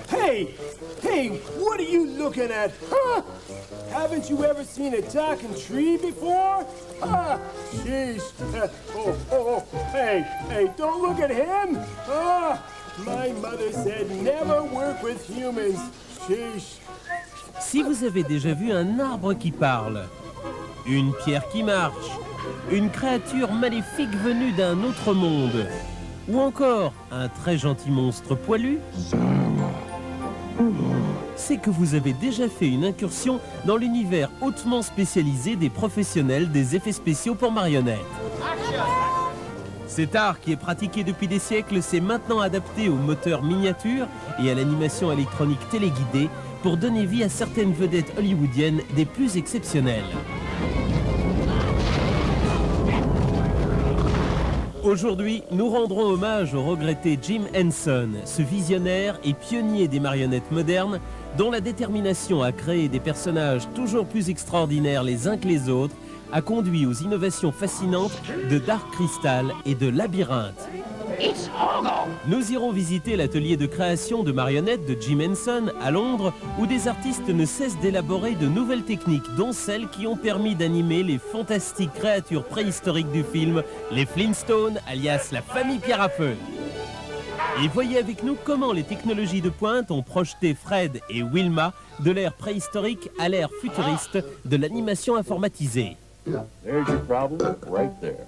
Hey! Hey, what are you looking at? Huh? Haven't you ever seen a talking tree before? Ah, sheesh. Hey, don't look at him. Ah, my mother said never work with humans. Sheesh. Si vous avez déjà vu un arbre qui parle, une pierre qui marche, une créature maléfique venue d'un autre monde, ou encore un très gentil monstre poilu, c'est que vous avez déjà fait une incursion dans l'univers hautement spécialisé des professionnels des effets spéciaux pour marionnettes. Cet art qui est pratiqué depuis des siècles s'est maintenant adapté aux moteurs miniatures et à l'animation électronique téléguidée pour donner vie à certaines vedettes hollywoodiennes des plus exceptionnelles. Aujourd'hui, nous rendrons hommage au regretté Jim Henson, ce visionnaire et pionnier des marionnettes modernes, dont la détermination à créer des personnages toujours plus extraordinaires les uns que les autres a conduit aux innovations fascinantes de Dark Crystal et de Labyrinthe. Nous irons visiter l'atelier de création de marionnettes de Jim Henson à Londres, où des artistes ne cessent d'élaborer de nouvelles techniques, dont celles qui ont permis d'animer les fantastiques créatures préhistoriques du film, les Flintstones, alias la famille Pierre à Feu. Et voyez avec nous comment les technologies de pointe ont projeté Fred et Wilma de l'ère préhistorique à l'ère futuriste de l'animation informatisée. There's your problem right there.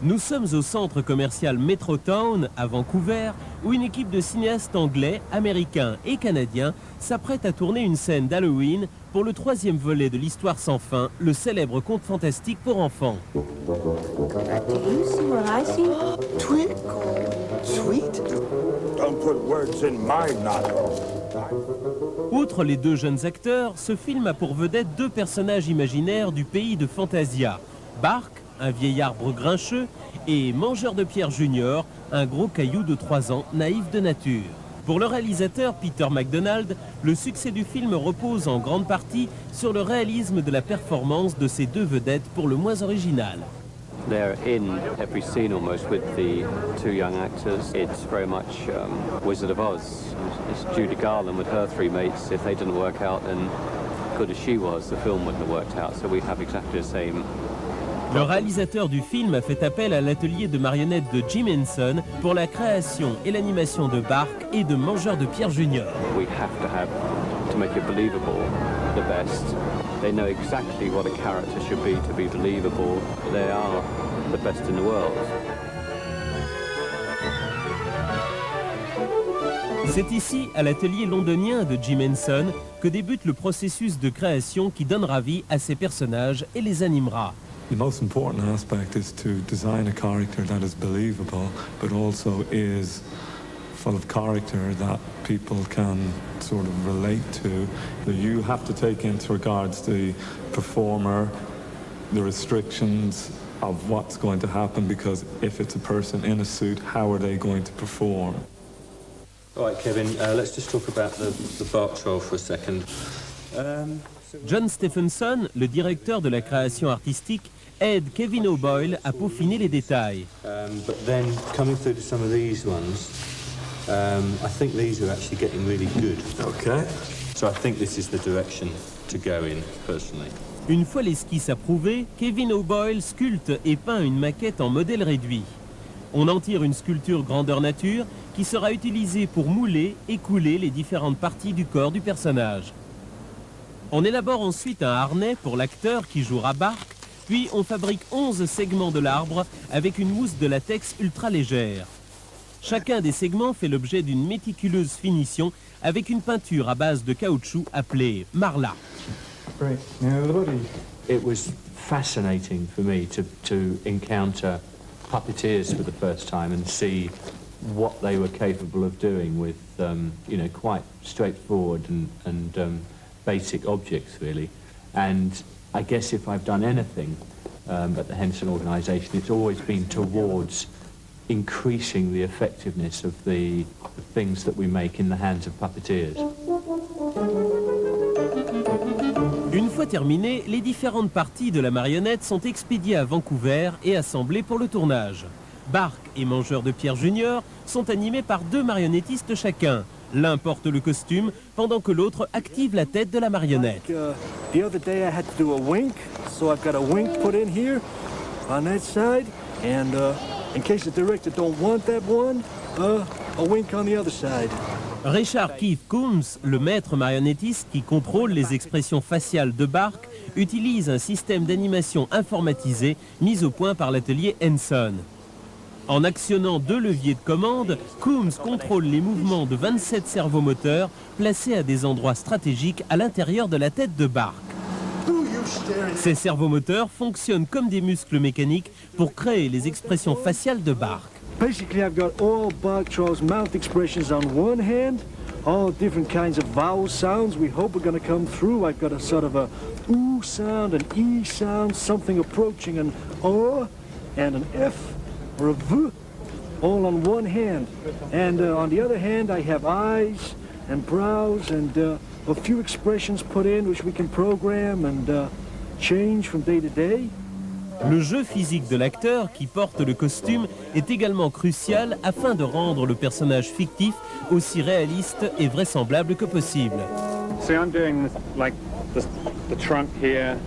Nous sommes au centre commercial Metrotown, à Vancouver, où une équipe de cinéastes anglais, américains et canadiens s'apprête à tourner une scène d'Halloween pour le 3e volet de l'Histoire sans fin, le célèbre conte fantastique pour enfants. Do you see what I see? Twinkle, sweet. Don't put words in my nostrils. Outre les deux jeunes acteurs, ce film a pour vedette deux personnages imaginaires du pays de Fantasia. Bark, un vieil arbre grincheux, et Mangeur de Pierre Junior, un gros caillou de 3 ans, naïf de nature. Pour le réalisateur Peter MacDonald, le succès du film repose en grande partie sur le réalisme de la performance de ces deux vedettes pour le moins originales. They're in every scene almost with the two young actors. It's very much Wizard of Oz. It's Judy Garland with her 3 mates. If they didn't work out, then good as she was, the film wouldn't have worked out. So we have exactly the same. Le réalisateur du film a fait appel à l'atelier de marionnettes de Jim Henson pour la création et l'animation de Bark et de Mangeur de Pierre Junior. We have to make it believable, the best. They know exactly what a character should be to be believable. They are the best in the world. C'est ici, à l'atelier londonien de Jim Henson, que débute le processus de création qui donnera vie à ces personnages et les animera. The most important aspect is to design a character that is believable, but also is full of character that people can sort of relate to. You have to take into regards the performer, the restrictions of what's going to happen, because if it's a person in a suit, how are they going to perform? All right, Kevin, let's just talk about the Bark troll for a second. John Stephenson, le directeur de la création artistique, aide Kevin O'Boyle à peaufiner les détails. But then coming through to some of these ones, I think these are actually getting really good. Okay. So I think this is the direction to go in, personally. Une fois l'esquisse approuvée, Kevin O'Boyle sculpte et peint une maquette en modèle réduit. On en tire une sculpture grandeur nature qui sera utilisée pour mouler et couler les différentes parties du corps du personnage. On élabore ensuite un harnais pour l'acteur qui jouera Bark, puis on fabrique 11 segments de l'arbre avec une mousse de latex ultra légère. Chacun des segments fait l'objet d'une méticuleuse finition avec une peinture à base de caoutchouc appelée Marla. Great. Now the body. It was fascinating for me to encounter puppeteers for the first time and see what they were capable of doing with, you know, quite straightforward and basic objects, really. And I guess if I've done anything at the Henson organisation, it's always been towards increasing the effectiveness of the things that we make in the hands of puppeteers. Une fois terminées, les différentes parties de la marionnette sont expédiées à Vancouver et assemblées pour le tournage. Bark et Mangeur de Pierre Junior sont animés par 2 marionnettistes chacun. L'un porte le costume, pendant que l'autre active la tête de la marionnette. The other day I had to do a wink, so I've got a wink put in here on that side, and in case the director don't want that one, a wink on the other side. Richard Keith Coombs, le maître marionnettiste qui contrôle les expressions faciales de Bark, utilise un système d'animation informatisé mis au point par l'atelier Henson. En actionnant 2 leviers de commande, Coombs contrôle les mouvements de 27 servomoteurs placés à des endroits stratégiques à l'intérieur de la tête de Bark. Ces servomoteurs fonctionnent comme des muscles mécaniques pour créer les expressions faciales de Bark. Basically, I've got all Bartraw's mouth expressions on one hand, all different kinds of vowel sounds we hope are going to come through. I've got a sort of a ooh sound, an e sound, something approaching an o, and an f, or a v, all on one hand. And on the other hand, I have eyes and brows and a few expressions put in which we can program and change from day to day. Le jeu physique de l'acteur qui porte le costume est également crucial afin de rendre le personnage fictif aussi réaliste et vraisemblable que possible. See, I'm doing like the trunk here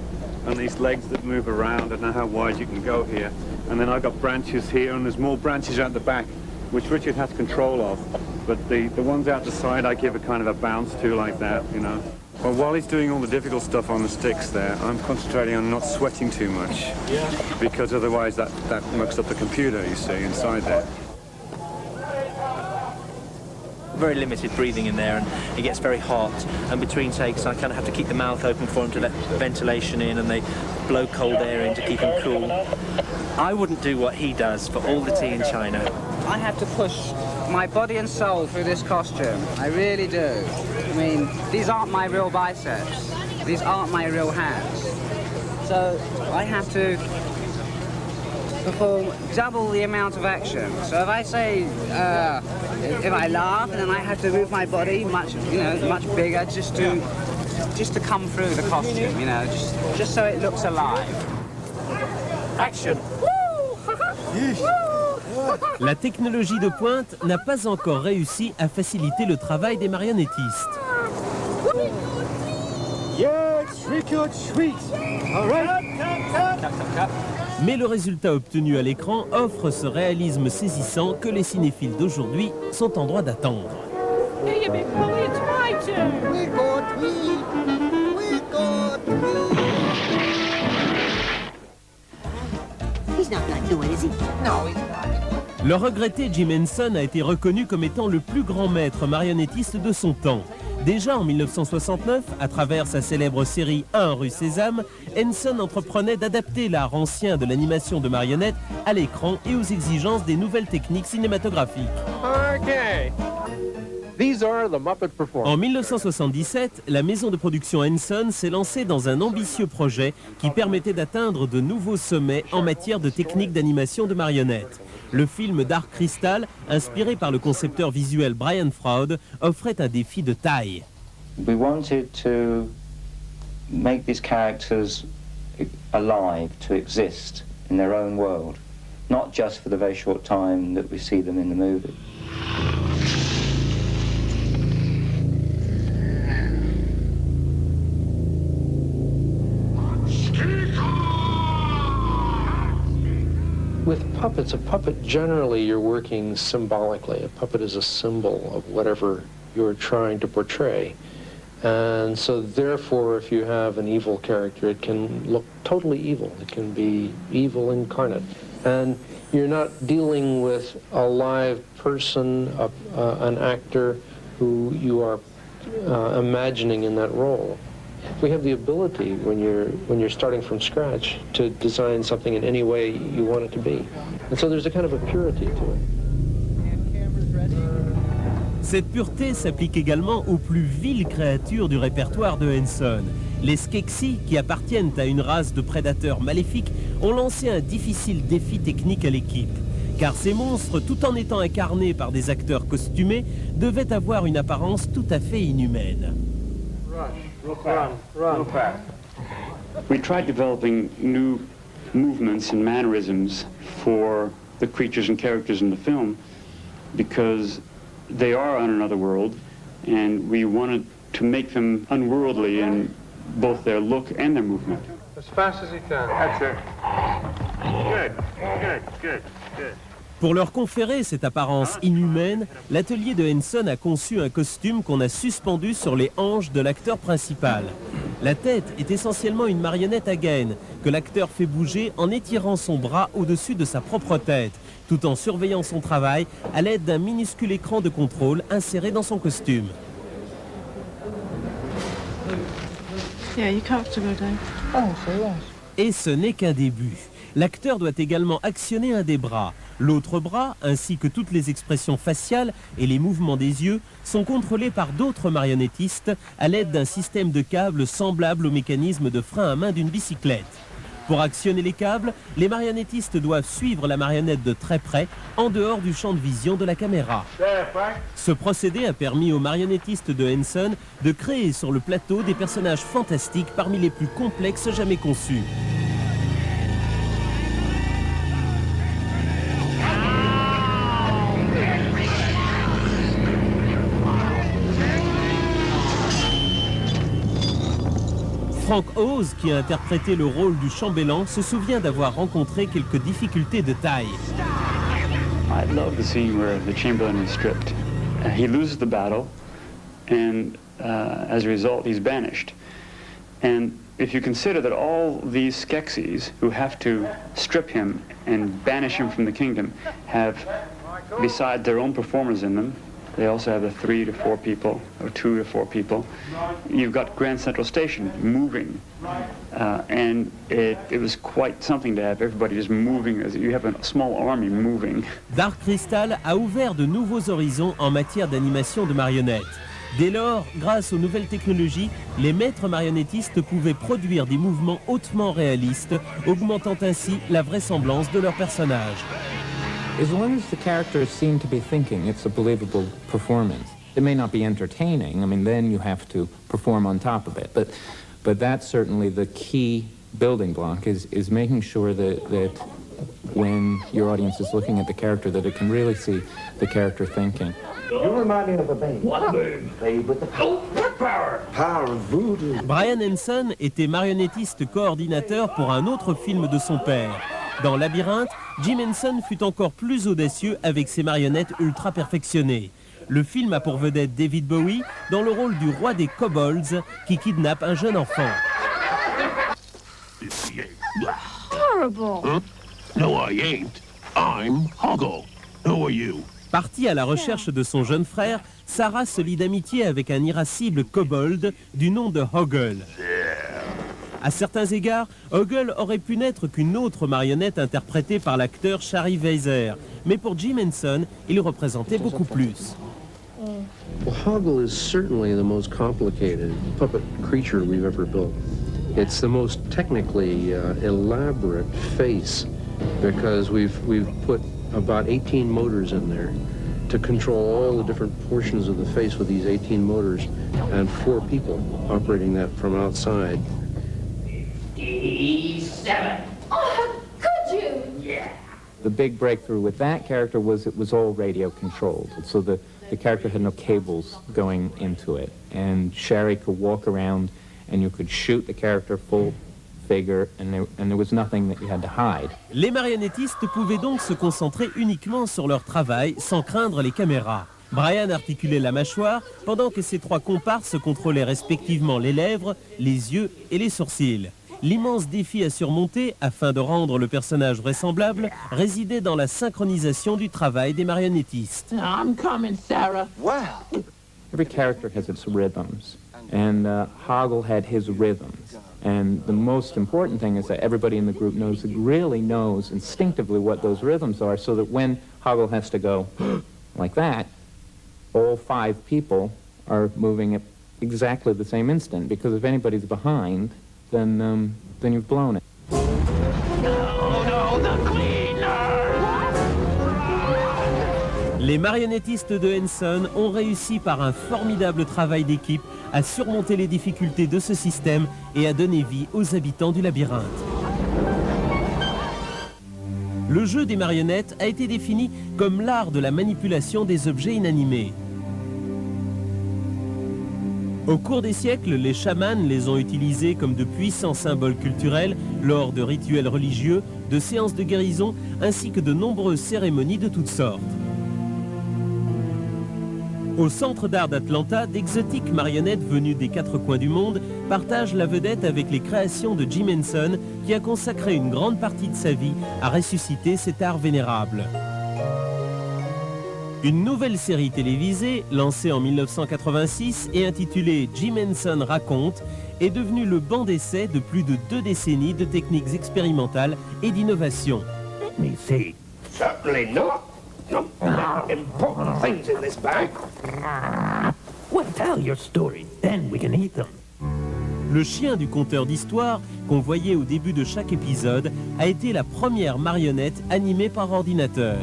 and these legs that move around. I don't know how wide you can go here. And then I've got branches here and there's more branches out the back, which Richard has control of. But the ones out the side I give a kind of a bounce to like that, you know. Well, while he's doing all the difficult stuff on the sticks there, I'm concentrating on not sweating too much. Yeah. Because otherwise that mucks up the computer, you see, inside there. Very limited breathing in there, and it gets very hot. And between takes, I kind of have to keep the mouth open for him to let ventilation in, and they blow cold air in to keep him cool. I wouldn't do what he does for all the tea in China. I have to push my body and soul through this costume. I really do. I mean, these aren't my real biceps. These aren't my real hands. So I have to perform double the amount of action. So if I say, if I laugh, then I have to move my body much bigger just to come through the costume, you know, just so it looks alive. Action. La technologie de pointe n'a pas encore réussi à faciliter le travail des marionnettistes. Yeah, trick or treat. All right. Mais le résultat obtenu à l'écran offre ce réalisme saisissant que les cinéphiles d'aujourd'hui sont en droit d'attendre. Le regretté Jim Henson a été reconnu comme étant le plus grand maître marionnettiste de son temps. Déjà en 1969, à travers sa célèbre série 1 rue Sésame, Henson entreprenait d'adapter l'art ancien de l'animation de marionnettes à l'écran et aux exigences des nouvelles techniques cinématographiques. Okay. These are the Muppet Performers. En 1977, la maison de production Henson s'est lancée dans un ambitieux projet qui permettait d'atteindre de nouveaux sommets en matière de technique d'animation de marionnettes. Le film Dark Crystal, inspiré par le concepteur visuel Brian Froud, offrait un défi de taille. We wanted to make these characters alive, to exist in their own world, not just for the very short time that we see them in the movie. With puppets, a puppet generally you're working symbolically. A puppet is a symbol of whatever you're trying to portray. And so therefore, if you have an evil character, it can look totally evil. It can be evil incarnate. And you're not dealing with a live person, an actor who you are imagining in that role. We have the ability, when you're starting from scratch, to design something in any way you want it to be. And so there's a kind of a purity to it. Cette pureté s'applique également aux plus viles créatures du répertoire de Henson. Les Skeksis, qui appartiennent à une race de prédateurs maléfiques, ont lancé un difficile défi technique à l'équipe. Car ces monstres, tout en étant incarnés par des acteurs costumés, devaient avoir une apparence tout à fait inhumaine. We tried developing new movements and mannerisms for the creatures and characters in the film because they are on another world, and we wanted to make them unworldly in both their look and their movement. As fast as you can. That's it. Good, good, good, good. Pour leur conférer cette apparence inhumaine, l'atelier de Henson a conçu un costume qu'on a suspendu sur les hanches de l'acteur principal. La tête est essentiellement une marionnette à gaines que l'acteur fait bouger en étirant son bras au-dessus de sa propre tête, tout en surveillant son travail à l'aide d'un minuscule écran de contrôle inséré dans son costume. Et ce n'est qu'un début. L'acteur doit également actionner un des bras. L'autre bras, ainsi que toutes les expressions faciales et les mouvements des yeux, sont contrôlés par d'autres marionnettistes à l'aide d'un système de câbles semblable au mécanisme de frein à main d'une bicyclette. Pour actionner les câbles, les marionnettistes doivent suivre la marionnette de très près, en dehors du champ de vision de la caméra. Ce procédé a permis aux marionnettistes de Henson de créer sur le plateau des personnages fantastiques parmi les plus complexes jamais conçus. Frank Oz, qui a interprété le rôle du chambellan, se souvient d'avoir rencontré quelques difficultés de taille. I love the scene where the Chamberlain is stripped. He loses the battle, and as a result, he's banished. And if you consider that all these Skeksis who have to strip him and banish him from the kingdom have, beside their own performers in them, they also have the 3 to 4 people, or 2 to 4 people. You've got Grand Central Station moving, and it was quite something to have everybody just moving. You have a small army moving. Dark Crystal a ouvert de nouveaux horizons en matière d'animation de marionnettes. Dès lors, grâce aux nouvelles technologies, les maîtres marionnettistes pouvaient produire des mouvements hautement réalistes, augmentant ainsi la vraisemblance de leurs personnages. As long as the characters seem to be thinking, it's a believable performance. It may not be entertaining. I mean, then you have to perform on top of it. But that's certainly the key building block is making sure that when your audience is looking at the character, that it can really see the character thinking. You remind me of a babe. What babe? Babe with the power. Power of voodoo. Brian Henson était marionnettiste coordinateur pour un autre film de son père. Dans Labyrinthe, Jim Henson fut encore plus audacieux avec ses marionnettes ultra perfectionnées. Le film a pour vedette David Bowie dans le rôle du roi des kobolds qui kidnappe un jeune enfant. Horrible. Huh? No, I ain't. I'm Hoggle. Who are you? Partie à la recherche de son jeune frère, Sarah se lie d'amitié avec un irascible kobold du nom de Hoggle. À certains égards, Hoggle aurait pu n'être qu'une autre marionnette interprétée par l'acteur Shari Weiser. Mais pour Jim Henson, il représentait beaucoup plus. Well, Hoggle is certainly the most complicated puppet creature we've ever built. It's the most technically elaborate face because we've put about 18 motors in there to control all the different portions of the face with these 18 motors and 4 people operating that from outside. 7. Oh, how could you? Yeah. The big breakthrough with that character was it was all radio controlled. So the character had no cables going into it. And Sherry could walk around and you could shoot the character full figure and there was nothing that you had to hide. Les marionnettistes pouvaient donc se concentrer uniquement sur leur travail sans craindre les caméras. Brian articulait la mâchoire pendant que ses 3 comparses contrôlaient respectivement les lèvres, les yeux et les sourcils. L'immense défi à surmonter, afin de rendre le personnage vraisemblable, résidait dans la synchronisation du travail des marionnettistes. I'm coming, Sarah. Wow! Every character has its rhythms, and Hoggle had his rhythms. And the most important thing is that everybody in the group really knows instinctively what those rhythms are, so that when Hoggle has to go like that, all 5 people are moving at exactly the same instant, because if anybody's behind, then you've blown it. Les marionnettistes de Henson ont réussi par un formidable travail d'équipe à surmonter les difficultés de ce système et à donner vie aux habitants du labyrinthe. Le jeu des marionnettes a été défini comme l'art de la manipulation des objets inanimés. Au cours des siècles, les chamans les ont utilisés comme de puissants symboles culturels lors de rituels religieux, de séances de guérison, ainsi que de nombreuses cérémonies de toutes sortes. Au Centre d'art d'Atlanta, d'exotiques marionnettes venues des 4 coins du monde partagent la vedette avec les créations de Jim Henson, qui a consacré une grande partie de sa vie à ressusciter cet art vénérable. Une nouvelle série télévisée, lancée en 1986 et intitulée Jim Henson raconte, est devenue le banc d'essai de plus de 2 décennies de techniques expérimentales et d'innovation. Let me see. Certainly not. No important things in this bag. Well, tell your story, then we can eat them. Le chien du conteur d'histoire, qu'on voyait au début de chaque épisode, a été la première marionnette animée par ordinateur.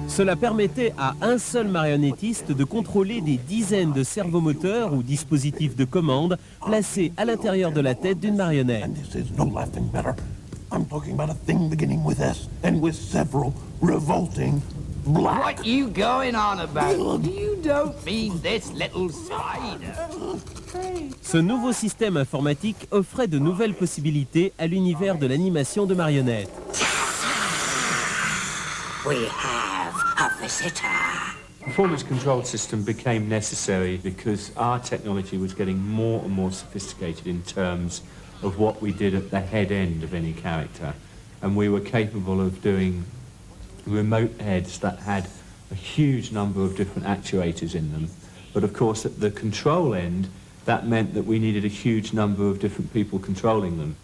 Cela permettait à un seul marionnettiste de contrôler des dizaines de servomoteurs ou dispositifs de commande placés à l'intérieur de la tête d'une marionnette. I'm talking about a thing beginning with S and with several revolting black. What you going on about? You don't mean this little spider. Ce nouveau système informatique offrait de nouvelles possibilités à l'univers de l'animation de marionnettes. We have a visitor. Performance control system became necessary because our technology was getting more and more sophisticated in terms of what we did at the head end of any character. And we were capable of doing remote heads that had a huge number of different actuators in them. But of course at the control end, that meant that we needed a huge number of different people controlling them.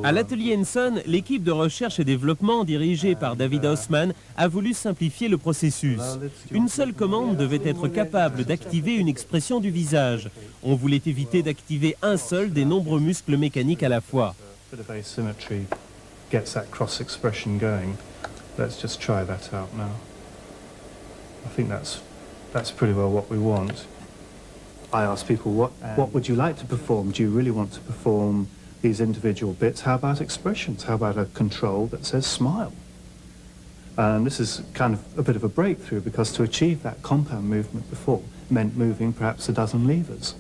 À l'atelier Henson, l'équipe de recherche et développement dirigée par David Haussmann a voulu simplifier le processus. Une seule commande devait être capable d'activer une expression du visage. On voulait éviter d'activer un seul des nombreux muscles mécaniques à la fois. Gets that cross expression going. Let's just try that out now. I think that's pretty well what we want. I ask people, what would you like to perform? Do you really want to perform these individual bits? How about expressions? How about a control that says smile? And this is kind of a bit of a breakthrough, because to achieve that compound movement before meant moving perhaps a dozen levers.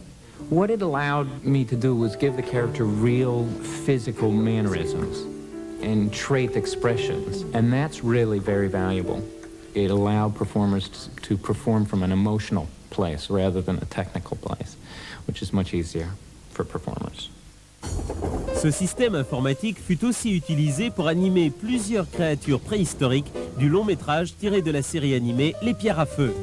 What it allowed me to do was give the character real physical mannerisms and trait expressions, and that's really very valuable. It allowed performers to perform from an emotional place rather than a technical place, which is much easier for performers. Ce système informatique fut aussi utilisé pour animer plusieurs créatures préhistoriques du long métrage tiré de la série animée Les Pierres à Feu.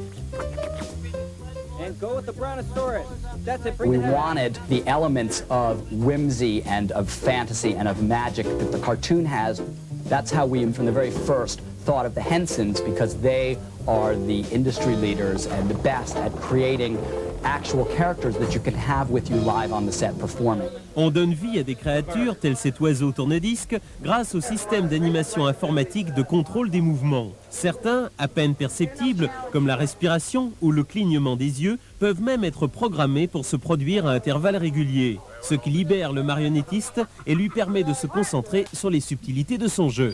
We wanted the elements of whimsy and of fantasy and of magic that the cartoon has. That's how we, from the very first, thought of the Hensons, because they are the industry leaders and the best at creating actual characters that you can have with you live on the set performing. On donne vie à des créatures telles cet oiseau tourne-disque grâce au système d'animation informatique de contrôle des mouvements. Certains, à peine perceptibles, comme la respiration ou le clignement des yeux, peuvent même être programmés pour se produire à intervalles réguliers, ce qui libère le marionnettiste et lui permet de se concentrer sur les subtilités de son jeu.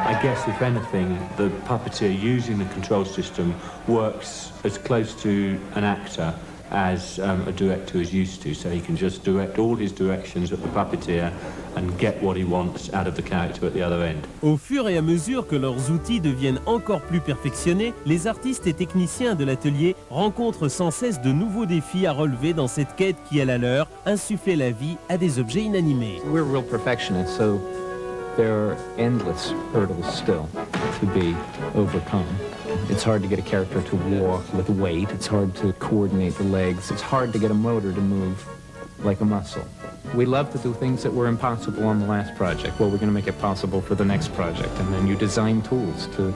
I guess, if anything, the puppeteer using the control system works as close to an actor as a director is used to, so he can just direct all his directions at the puppeteer and get what he wants out of the character at the other end. Au fur et à mesure que leurs outils deviennent encore plus perfectionnés, les artistes et techniciens de l'atelier rencontrent sans cesse de nouveaux défis à relever dans cette quête qui est la leur, insuffler la vie à des objets inanimés. We're real perfectionists, so there are endless hurdles still to be overcome. It's hard to get a character to walk with weight. It's hard to coordinate the legs. It's hard to get a motor to move like a muscle. We love to do things that were impossible on the last project. Well, we're going to make it possible for the next project, and then you design tools to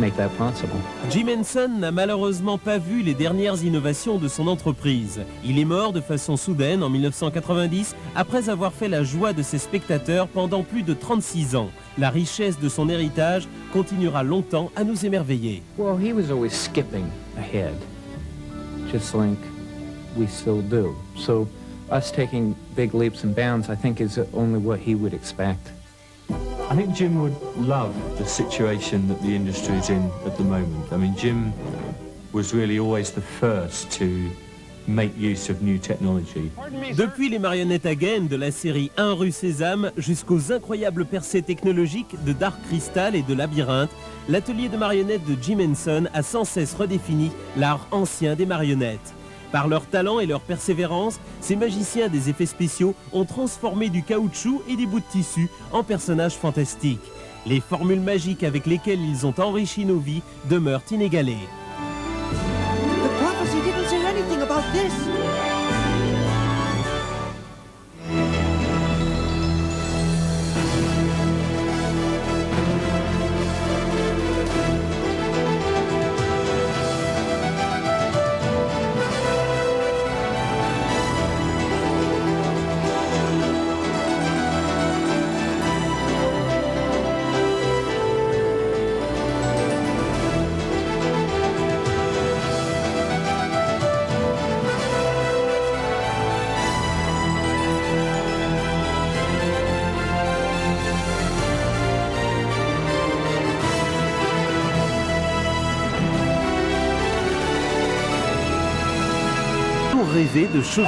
make that possible. Jim Henson n'a malheureusement pas vu les dernières innovations de son entreprise. Il est mort de façon soudaine en 1990 après avoir fait la joie de ses spectateurs pendant plus de 36 ans. La richesse de son héritage continuera longtemps à nous émerveiller. Well, he was always skipping ahead, just like we still do. So us taking big leaps and bounds, I think, is only what he would expect. I think Jim would love the situation that the industry is in at the moment. I mean, Jim was really always the first to make use of new technology. Depuis les marionnettes à gaines de la série 1 rue Sésame jusqu'aux incroyables percées technologiques de Dark Crystal et de Labyrinthe, l'atelier de marionnettes de Jim Henson a sans cesse redéfini l'art ancien des marionnettes. Par leur talent et leur persévérance, ces magiciens des effets spéciaux ont transformé du caoutchouc et des bouts de tissu en personnages fantastiques. Les formules magiques avec lesquelles ils ont enrichi nos vies demeurent inégalées. The prophecy didn't say anything about this. Rêver de choses